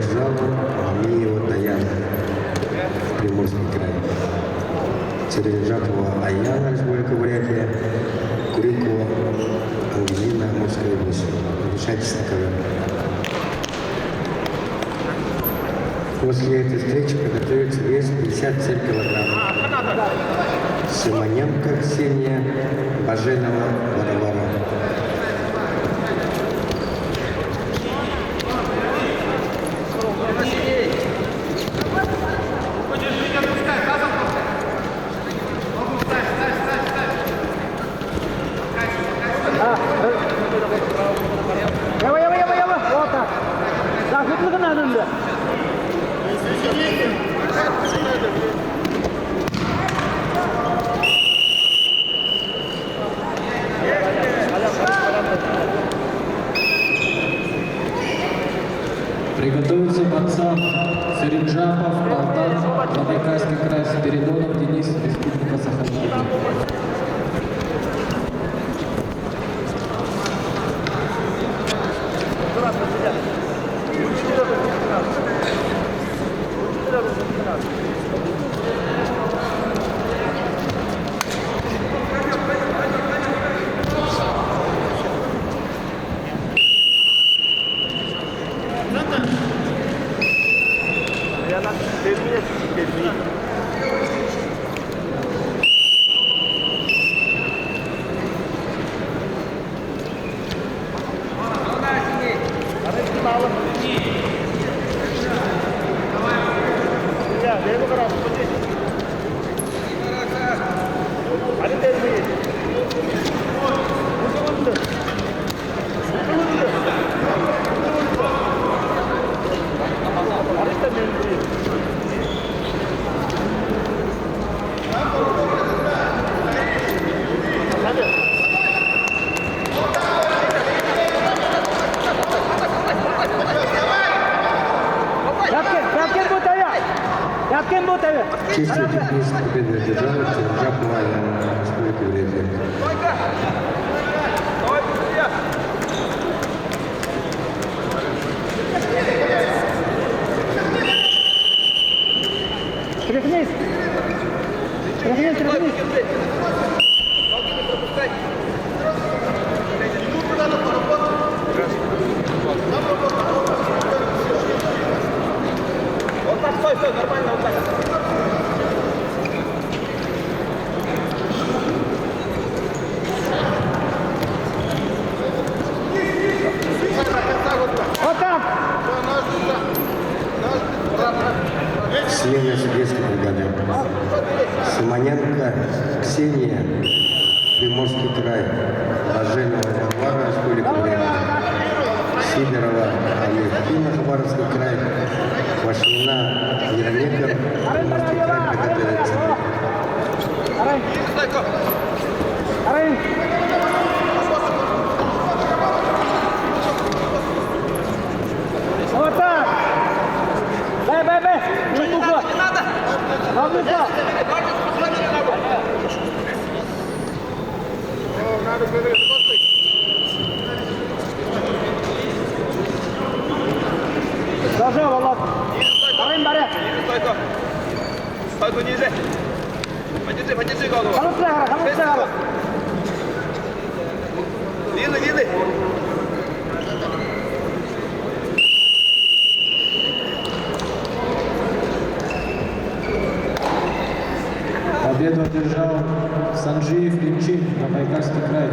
Байкальзалу Амиева Даяна, Приморский край. Царинджапова Аяна, Республика Бурятия, Курикова Ангелина, Амурская область. Решайтесь на ковер. После этой встречи приготовится вес 53 килограмма. Симоненко Ксения, Баженова Варвара. Вот так. Так, вот надо. Приготовился пацан Царинджапов, Полтав, Забайкальский край, Спиридонов Денис, Республика Саха-Якутия. Честью технической победы одержала Царинджапова Аяна, Республика Бурятия. Тряхнись! Тряхнись! Вот так, стой, нормально, вот так. Вот так! Смена судейской бригады. Симоненко Ксения, Приморский край. Баженова Варвара, Республика Бурятия. Сидорова Алевтина, Хабаровский край. Квашнина Яромеков, Приморский край. Приготовится. Арен! Вот так! Бэй! Не надо! Надо! Даже, Волод! Арен, баре! Стойку ниже! Подержи голову! Халуцега! Видно! Победу одержал Санджиев Лимчин, Забайкальский край.